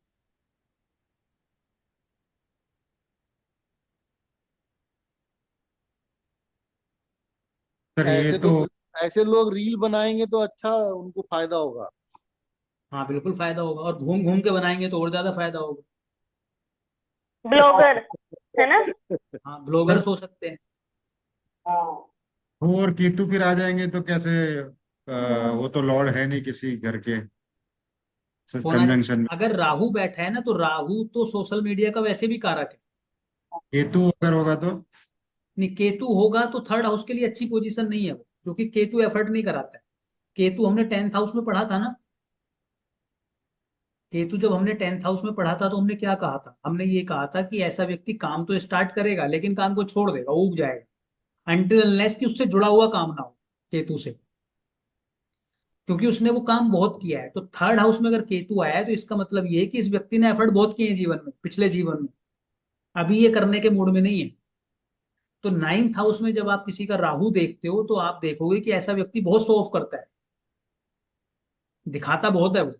सर ये ऐसे तो लोग ऐसे लोग रील बनाएंगे तो अच्छा उनको फायदा होगा। हाँ बिल्कुल फायदा होगा, और घूम घूम के बनाएंगे तो और ज्यादा फायदा होगा। ब्लॉगर है ना। हाँ, सर ब्लॉगर्स हो सकते हैं। हाँ, वो और केतु फिर आ जाएंगे तो कैसे वो तो लॉर्ड है नहीं किसी घर के होना कंजंक्शन में। अगर राहु बैठा है ना, तो राहु तो सोशल मीडिया का वैसे भी कारक है। केतु अगर होगा तो नहीं, केतु होगा तो थर्ड हाउस के लिए अच्छी पोजीशन नहीं है वो, क्योंकि केतु एफर्ट नहीं कराता है। केतु हमने 10th हाउस में पढ़ा था ना। केतु जब हमने 10th हाउस में पढ़ा था तो हमने क्या कहा था? हमने ये कहा था कि ऐसा व्यक्ति काम तो स्टार्ट करेगा लेकिन काम को छोड़ देगा, ऊब जाएगा, अनटिल अनलेस कि उससे जुड़ा हुआ काम ना हो केतु से, क्योंकि उसने वो काम बहुत किया है। तो थर्ड हाउस में अगर केतु आया है तो इसका मतलब ये है कि इस व्यक्ति ने एफर्ट बहुत किए हैं जीवन में, पिछले जीवन में, अभी ये करने के मूड में नहीं है। तो 9th हाउस में जब आप किसी का राहु देखते हो तो आप देखोगे कि ऐसा व्यक्ति बहुत शो ऑफ करता है, दिखाता बहुत है वो।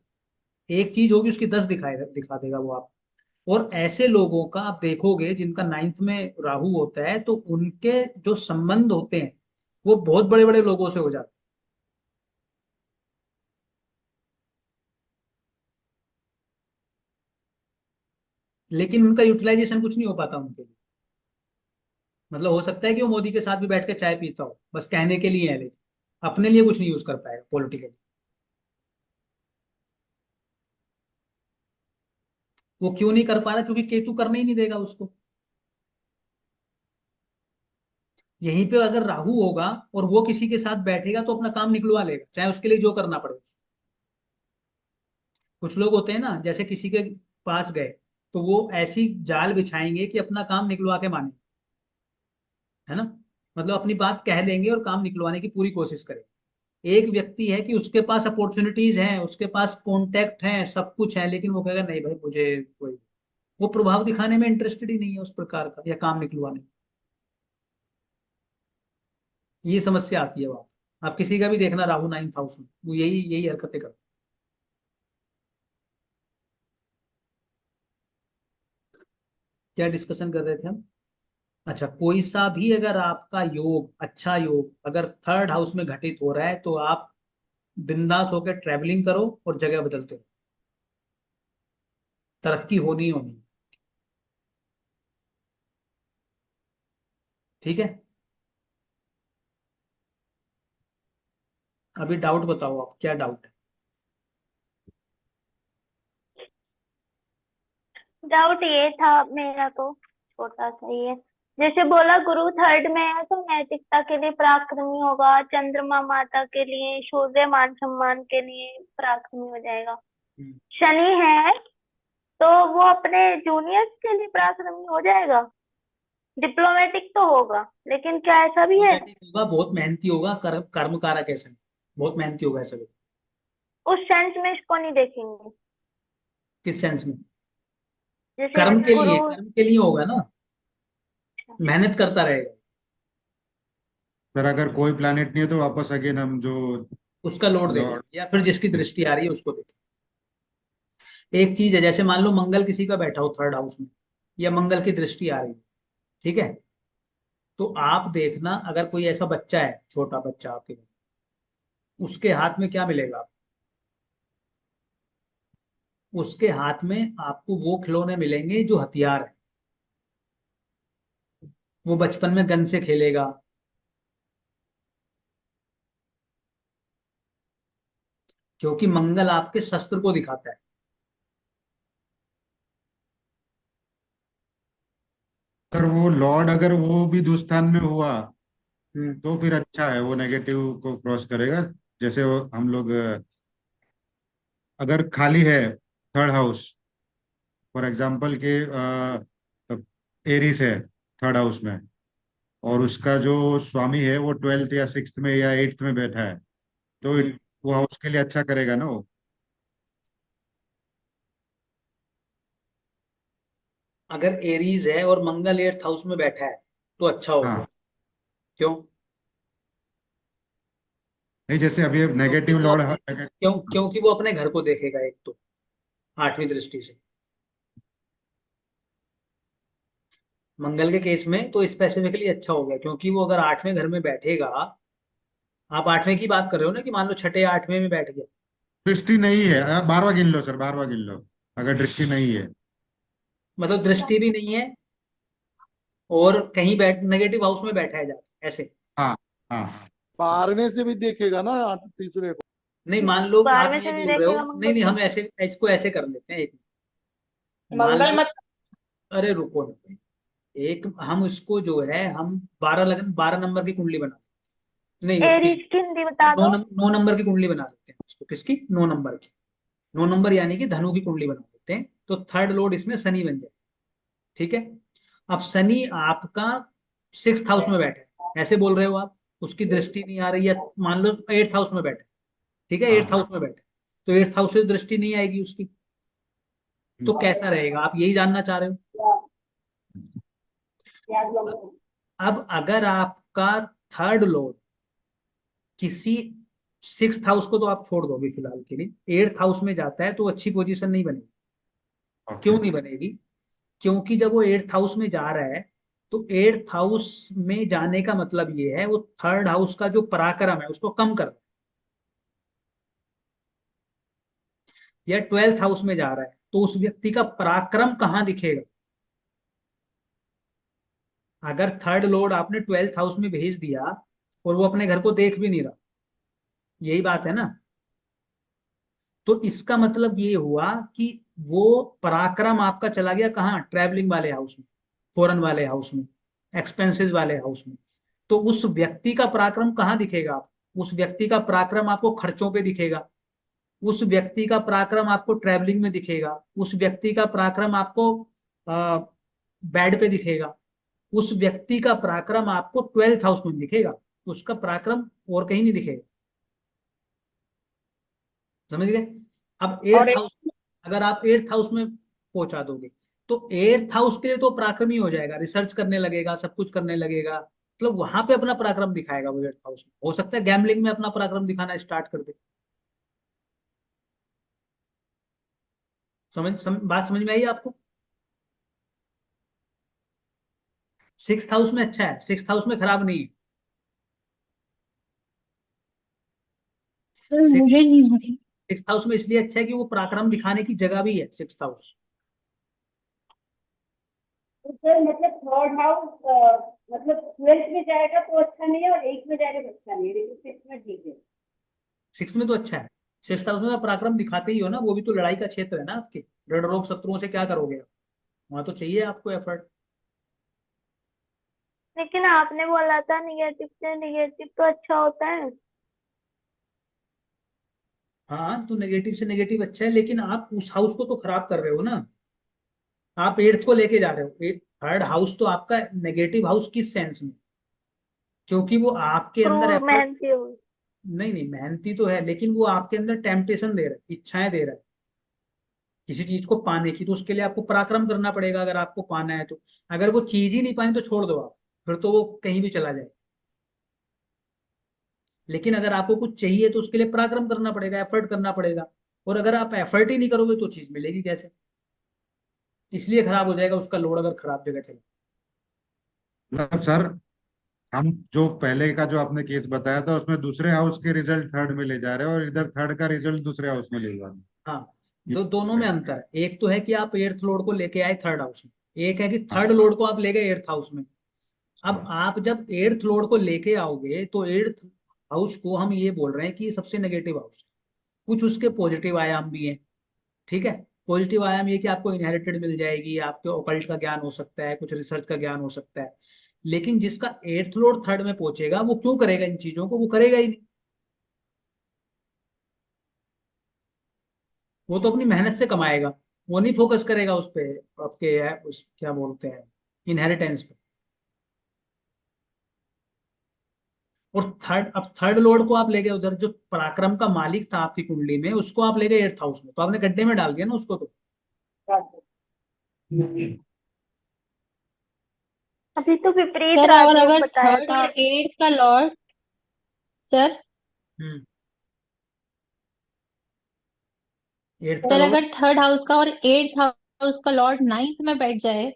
एक चीज होगी उसकी 10 दिखा देगा वो आप। और ऐसे लोगों का आप देखोगे जिनका 9th में राहु होता है तो उनके जो संबंध होते हैं वो बहुत बड़े बड़े लोगों से हो जाते हैं, लेकिन उनका यूटिलाइजेशन कुछ नहीं हो पाता उनके लिए। मतलब हो सकता है कि वो मोदी के साथ भी बैठ के चाय पीता हो, बस कहने के लिए है, लेकिन अपने लिए कुछ नहीं यूज कर पाएगा पॉलिटिकली। वो क्यों नहीं कर पा रहा? क्योंकि केतु करने ही नहीं देगा उसको। यहीं पे अगर राहु होगा और वो किसी के साथ बैठेगा तो अपना काम निकलवा लेगा, चाहे उसके लिए जो करना पड़े। कुछ लोग होते हैं ना, जैसे किसी के पास गए तो वो ऐसी जाल बिछाएंगे कि अपना काम निकलवा के माने, है ना। मतलब अपनी बात कह देंगे और काम निकलवाने की पूरी कोशिश करें। एक व्यक्ति है कि उसके पास अपॉर्चुनिटीज हैं, उसके पास कॉन्टेक्ट हैं, सब कुछ है, लेकिन वो कहेगा नहीं भाई मुझे कोई, वो प्रभाव दिखाने में इंटरेस्टेड ही नहीं है उस प्रकार का, या काम निकलवाने में। ये समस्या आती है वहां। आप किसी का भी देखना राहु 9th हाउस में, वो यही यही हरकतें करते हैं। क्या डिस्कशन कर रहे थे हम? अच्छा, कोई सा भी अगर आपका योग, अच्छा योग अगर 3rd हाउस में घटित हो रहा है तो आप बिंदास होकर ट्रैवलिंग करो और जगह बदलते रहो, तरक्की होनी ही होनी। ठीक है, अभी डाउट बताओ, आप क्या डाउट है? डाउट ये था मेरा, तो छोटा सा ही है। जैसे बोला गुरु 3rd में है तो नैतिकता के लिए पराक्रमी होगा, चंद्रमा माता के लिए, सूर्य मान सम्मान के लिए पराक्रमी हो जाएगा। हम्म। शनि है तो वो अपने जूनियर्स के लिए पराक्रमी हो जाएगा, डिप्लोमेटिक तो होगा, लेकिन क्या ऐसा भी है? होगा, बहुत मेहनती होगा, कर्म कारक है शनि, बहुत मेहनती होगा ऐसा व्यक्ति। उस सेंस में इसको नहीं देखेंगे। किस सेंस में? जैसे कर्म के गुरु, लिए, कर्म के लिए होगा ना, मेहनत करता रहेगा। फिर अगर कोई प्लैनेट नहीं है तो वापस अगेन हम जो उसका लोड देखें लॉर्ड। या फिर जिसकी दृष्टि आ रही है उसको देखें। एक चीज है, जैसे मान लो मंगल किसी का बैठा हो 3rd हाउस में, या मंगल की दृष्टि आ रही है, ठीक है, तो आप देखना अगर कोई ऐसा बच्चा है, छोटा बच्चा आपके घर, उसके हाथ में क्या मिलेगा? उसके हाथ में आपको वो खिलौने मिलेंगे जो हथियार है। वो बचपन में गन से खेलेगा, क्योंकि मंगल आपके शस्त्र को दिखाता है। अगर वो लॉर्ड अगर वो भी दुस्थान में हुआ हम्म। तो फिर अच्छा है, वो नेगेटिव को क्रॉस करेगा। जैसे हम लोग अगर खाली है 3rd हाउस, फॉर एग्जाम्पल के एरिस है 3rd हाउस में, और उसका जो स्वामी है वो 12th या 6th में या 8th में बैठा है, तो हम्म। वो हाउस के लिए अच्छा करेगा ना वो। अगर एरीज है और मंगल 8th हाउस में बैठा है तो अच्छा होगा। हाँ, क्यों? नहीं जैसे अभी क्योंकि नेगेटिव वो लॉर्ड। अपने, क्योंकि वो अपने घर को देखेगा, एक तो 8वीं दृष्टि से। मंगल के केस में तो स्पेसिफिकली अच्छा हो गया, क्योंकि वो अगर 8वें घर में बैठेगा, आप 8वें की बात कर रहे हो ना, कि मान लो 6ठे 8वें में बैठ गया, दृष्टि नहीं है, 12वां गिन लो सर, 12वां गिन लो, अगर दृष्टि नहीं है। मतलब दृष्टि भी नहीं है और कहीं बैठ नेगेटिव हाउस में बैठा है जाके ऐसे। हाँ हाँ। 12वें से भी देखेगा ना तीसरे को। नहीं, मान लो आप 12वें ये से भी बोल रहे हो, देखेगा नहीं मंगल नहीं, को। हम ऐसे इसको ऐसे कर लेते हैं एक, मान मंगल लो, मत। अरे रुको ना, एक हम इसको जो है हम 12 नंबर की कुंडली बना, नहीं उसकी एरीज की हिंदी बता दो। 9 नंबर की कुंडली बना देते हैं उसको, किसकी? 9 नंबर की। 9 नंबर यानी कि धनु की कुंडली बना देते हैं, तो 3rd लॉर्ड इसमें शनि बन जाए। ठीक है, अब शनि आपका 6th हाउस में बैठे, ऐसे बोल रहे हो आप, उसकी दृष्टि नहीं आ रही है, मान लो 8th हाउस में बैठे, ठीक है, 8th हाँ हाउस में बैठे, तो 8th हाउस से दृष्टि नहीं आएगी उसकी, तो कैसा रहेगा? आप यही जानना चाह रहे हो? अब अगर आपका थर्ड लॉर्ड किसी सिक्स्थ हाउस को तो आप छोड़ दो अभी फिलहाल के लिए, एट्थ हाउस में जाता है तो अच्छी पोजीशन नहीं बनेगी। क्यों ओके। नहीं बनेगी? क्योंकि जब वो एट्थ हाउस में जा रहा है तो एट्थ हाउस में जाने का मतलब ये है वो थर्ड हाउस का जो पराक्रम है उसको कम कर, या ट्वेल्थ हाउस में जा रहा है तो उस व्यक्ति का पराक्रम कहाँ दिखेगा? अगर थर्ड लॉर्ड आपने ट्वेल्थ हाउस में भेज दिया और वो अपने घर को देख भी नहीं रहा, यही बात है ना, तो इसका मतलब ये हुआ कि वो पराक्रम आपका चला गया कहाँ? ट्रैवलिंग वाले हाउस में, फॉरेन वाले हाउस में, एक्सपेंसेस वाले हाउस में। तो उस व्यक्ति का पराक्रम कहाँ दिखेगा? आप उस व्यक्ति का पराक्रम आपको खर्चों पे दिखेगा, उस व्यक्ति का पराक्रम आपको ट्रैवलिंग में दिखेगा, उस व्यक्ति का पराक्रम आपको बेड पे दिखेगा, उस व्यक्ति का पराक्रम आपको ट्वेल्थ हाउस में दिखेगा, उसका पराक्रम और कहीं नहीं दिखेगा। समझ गए? अब और एट्थ हाउस, अगर आप एट्थ हाउस में पहुंचा दोगे तो एट्थ हाउस के लिए तो पराक्रमी हो जाएगा, रिसर्च करने लगेगा, सब कुछ करने लगेगा, मतलब वहां पे अपना पराक्रम दिखाएगा वो एट्थ हाउस में। हो सकता है गैम्बलिंग में अपना पराक्रम दिखाना स्टार्ट कर दे। बात समझ में आई आपको? सिक्स्थ हाउस में अच्छा है, सिक्स्थ हाउस में खराब नहीं है। सर सिक्स मुझे नहीं आ रही। सिक्स्थ हाउस में इसलिए अच्छा है कि वो पराक्रम दिखाने की जगह भी है सिक्स्थ हाउस। तो सर मतलब थर्ड हाउस मतलब ट्वेल्थ में जाएगा तो अच्छा नहीं है और एट में जाएगा तो अच्छा नहीं है, लेकिन सिक्स में ठीक है। सिक्स में तो अच्छा है, सिक्स्थ हाउस में तो पराक्रम दिखाते ही हो ना, वो भी तो लड़ाई का क्षेत्र है ना आपके, रण रोग शत्रुओं से क्या करोगे आप? वहां तो चाहिए आपको एफर्ट। लेकिन आपने बोला था निगेटिव से निगेटिव तो अच्छा होता है। हाँ तो नेगेटिव से नेगेटिव अच्छा है, लेकिन आप उस हाउस को तो खराब कर रहे हो ना, आप एट्थ को लेके जा रहे हो। थर्ड हाउस तो आपका नेगेटिव हाउस किस सेंस में? क्योंकि वो आपके अंदर क्रूर एफर्ट, मेहनती हो। नहीं नहीं मेहनती तो है, लेकिन वो आपके अंदर टेम्पटेशन दे रहा है, इच्छाएं दे रहा है किसी चीज को पाने की, तो उसके लिए आपको पराक्रम करना पड़ेगा अगर आपको पाना है तो। अगर वो चीज ही नहीं पानी तो छोड़ दो आप, फिर तो वो कहीं भी चला जाए। लेकिन अगर आपको कुछ चाहिए तो उसके लिए पराक्रम करना पड़ेगा, एफर्ट करना पड़ेगा, और अगर आप एफर्ट ही नहीं करोगे तो चीज मिलेगी कैसे? इसलिए खराब हो जाएगा उसका लोड अगर खराब जगह चले। मतलब सर, हम जो पहले का जो आपने केस बताया था उसमें दूसरे हाउस के रिजल्ट थर्ड में ले जा रहे हैं और इधर थर्ड का रिजल्ट दूसरे हाउस में ले जा रहे हैं। हाँ, ये दोनों में है। अंतर है। एक तो है कि आप एट्थ लोड को लेके आए थर्ड हाउस में, एक है कि हाँ। थर्ड लोड को आप ले गए एट्थ हाउस में। अब हाँ। आप जब एट्थ लोड को लेके आओगे तो एट्थ हाउस को हम ये बोल रहे हैं कि ये सबसे नेगेटिव हाउस है। कुछ उसके पॉजिटिव आयाम भी हैं, ठीक है। पॉजिटिव आयाम ये कि आपको इनहेरिटेड मिल जाएगी, आपके ओकल्ट का ज्ञान हो सकता है, कुछ रिसर्च का ज्ञान हो सकता है। लेकिन जिसका एट्थ लोड थर्ड में पहुंचेगा वो क्यों करेगा इन चीजों को? वो करेगा ही नहीं, वो तो अपनी मेहनत से कमाएगा, वो नहीं फोकस करेगा उस पे, आपके उस क्या बोलते हैं, इनहेरिटेंस पे। और अब थर्ड लॉर्ड को आप ले गए उधर, जो पराक्रम का मालिक था आपकी कुंडली में उसको आप ले गए एट्थ हाउस में, तो आपने गड्ढे में डाल दिया ना उसको तो। अभी तो विपरीत सर और राजयोग अगर बताया थर्ड था। और एट्थ का लॉर्ड, सर हम्म। एट्थ का सर लॉर्ड अगर थर्ड हाउस का और एट्थ हाउस का लॉर्ड नाइन्थ में बैठ जाए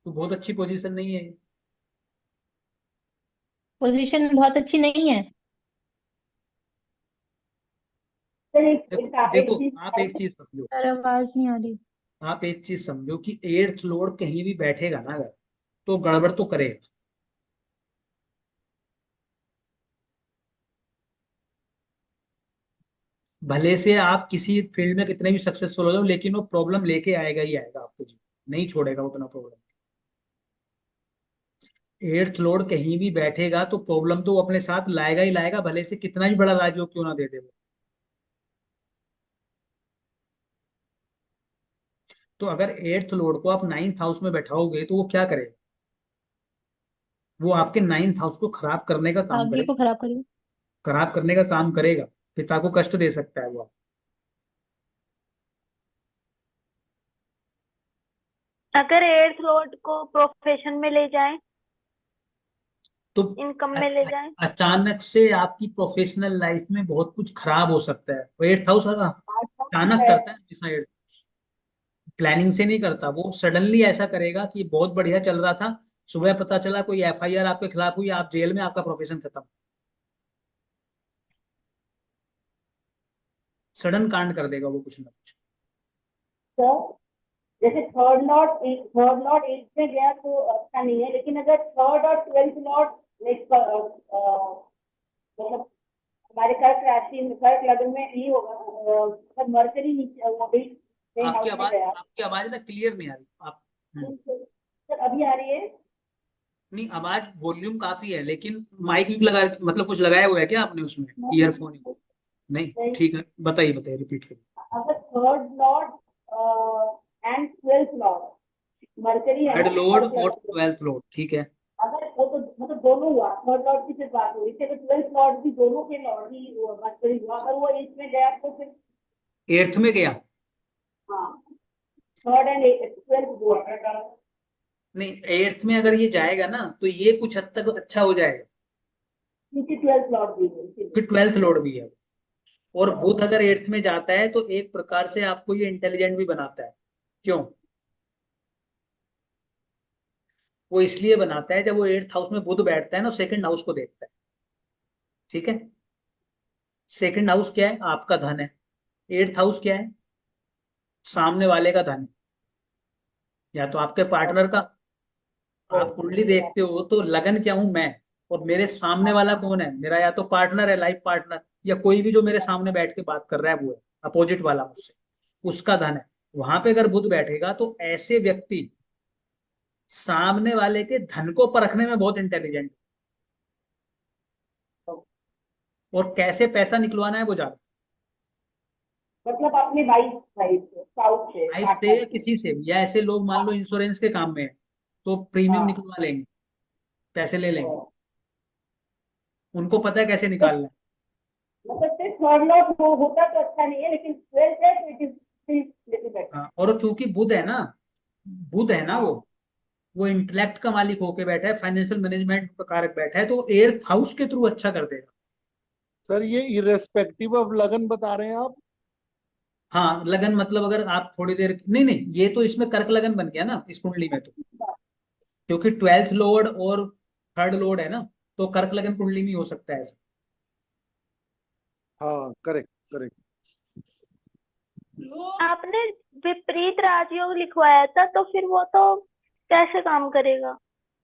तो बहुत अच्छी पोजीशन नहीं है। पोजीशन बहुत अच्छी नहीं है। सर देखो एक देखो, चीज आप एक चीज समझो, सर आवाज नहीं आ रही। आप एक चीज समझो कि एट्थ लॉर्ड कहीं भी बैठेगा ना अगर, तो गड़बड़ तो करेगा। भले से आप किसी फील्ड में कितने भी सक्सेसफुल हो जाओ, लेकिन वो प्रॉब्लम लेके आएगा ही आएगा आपको जी, नहीं छोड़ेगा वो अपना प्रॉब्लम। एट्थ लॉर्ड कहीं भी बैठेगा तो प्रॉब्लम तो वो अपने साथ लाएगा ही लाएगा, भले से कितना भी बड़ा राजयोग क्यों ना दे दे वो। तो अगर एट्थ लॉर्ड को आप नाइन्थ हाउस में बैठाओगे तो वो क्या करेगा? वो आपके नाइन्थ हाउस को खराब करने का काम भाग्य करेगा, को खराब करिए। खराब करने का काम करेगा, पिता को कष्ट दे सकता है वो। अगर एट्थ लॉर्ड को प्रोफेशन में ले जाए, तो इनकम में ले जाए, अचानक से आपकी प्रोफेशनल लाइफ में बहुत कुछ खराब हो सकता है। एट्थ हाउस अचानक करता है हमेशा, एट्थ प्लानिंग से नहीं करता। वो सडनली ऐसा करेगा कि बहुत बढ़िया चल रहा था, सुबह पता चला कोई एफआईआर आपके खिलाफ हुई, आप जेल में, आपका प्रोफेशन खत्म। सडन कांड कर देगा वो कुछ ना कुछ। तो जैसे थर्ड लॉर्ड एट में गया तो अच्छा नहीं है, लेकिन अगर थर्ड और ट्वेल्थ लॉर्ड नेक्स्ट मतलब हमारे कर्क राशि में, कर्क लग्न में ये होगा, मतलब मरकरी नीचे वो भी हाउस में गया। आपकी आवाज ना क्लियर नहीं आ रही आप। सर अभी आ रही है? नहीं, आवाज वॉल्यूम काफी है, लेकिन माइक लगा, मतलब कुछ लगाया हुआ है क्या आपने उसमें, ईयरफोन? नहीं, ठीक है, बताइए बताइए, रिपीट करिए। अगर third Lord and twelfth Lord mercury है थर्ड ना, लॉर्ड और ट्वेल्थ लॉर्ड, ठीक है। अगर वो तो मतलब दोनों हुआ, थर्ड लॉर्ड की सिर्फ बात हुई, इससे ट्वेल्थ लॉर्ड भी, दोनों के लॉर्ड ही मरकरी हुआ, अगर वो इसमें गया तो फिर एट्थ में गया? हाँ, थर्ड एंड ट्वेल्थ हुआ। नहीं, एट्थ में अगर ये जाएगा ना तो ये कुछ हद तक अच्छा हो जाएगा, क्योंकि ट्वेल्थ लॉर्ड भी है। फिर ट्वेल्थ लॉर्ड भी है। और बुध अगर एट्थ में जाता है तो एक प्रकार से आपको ये इंटेलिजेंट भी बनाता है। क्यों? वो इसलिए बनाता है, जब वो एट्थ हाउस में बुध बैठता है ना, सेकंड हाउस को देखता है, ठीक है। सेकंड हाउस क्या है? आपका धन है। एट्थ हाउस क्या है? सामने वाले का धन, या तो आपके पार्टनर का। आप कुंडली देखते हो तो लगन क्या हूं मैं, और मेरे सामने वाला कौन है? मेरा या तो पार्टनर है, लाइफ पार्टनर, या कोई भी जो मेरे सामने बैठ के बात कर रहा है वो है अपोजिट वाला मुझसे, उसका धन है। वहां पे अगर बुध बैठेगा तो ऐसे व्यक्ति सामने वाले के धन को परखने में बहुत इंटेलिजेंट, और कैसे पैसा निकलवाना है वो जानता मतलब अपने भाई भाई से, साउथ से, है। लाइफ से पार्टनर या से। किसी से भी, या ऐसे लोग मान लो इंश्योरेंस के काम में है तो प्रीमियम हाँ, निकलवा लेंगे, पैसे ले लेंगे, तो उनको पता है कैसे निकालना है। मतलब सिर्फ थर्ड लॉर्ड वो होता तो अच्छा नहीं है, लेकिन ट्वेल्थ है तो इट इज लिटिल बेटर। हाँ, और चूंकि बुध है ना, बुध है ना, वो इंटेलेक्ट का मालिक होके बैठा है, फाइनेंशियल मैनेजमेंट का कारक बैठा है, तो एट्थ हाउस के थ्रू अच्छा कर देगा। सर ये इरेस्पेक्टिव ऑफ लगन बता रहे हैं आप? हाँ, लगन मतलब अगर आप थोड़ी देर, नहीं नहीं, ये तो इसमें कर्क लगन बन गया ना इस कुंडली में, तो क्योंकि ट्वेल्थ लॉर्ड और थर्ड लॉर्ड है ना, तो कर्क लगन कुंडली में हो सकता है ऐसा। हाँ, करेक्ट करेक्ट। आपने विपरीत राजयोग लिखवाया था, तो फिर वो तो कैसे काम करेगा?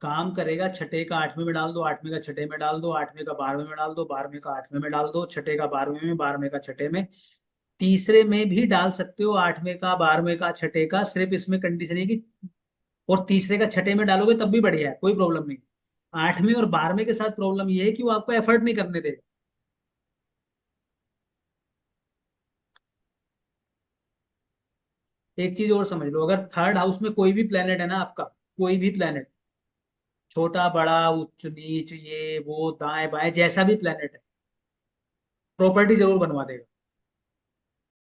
काम करेगा, छठे का आठवें में डाल दो, आठवें का छठे में डाल दो, आठवें का बारहवें में डाल दो, बारहवें का आठवें में डाल दो, छठे का बारहवें में, बारहवें का छठे में, तीसरे में भी डाल सकते हो, आठवें का, बारहवें का, छठे का। सिर्फ इसमें कंडीशन है कि, और तीसरे का छठे में डालोगे तब भी बढ़िया है, कोई प्रॉब्लम नहीं। आठवें और बारहवें के साथ प्रॉब्लम ये है कि वो आपको एफर्ट नहीं करने देगा। एक चीज और समझ लो, अगर थर्ड हाउस में कोई भी प्लेनेट है ना आपका, कोई भी प्लेनेट, छोटा बड़ा उच्च नीच ये वो दाएं बाएं, जैसा भी प्लेनेट है, प्रॉपर्टी जरूर बनवा देगा।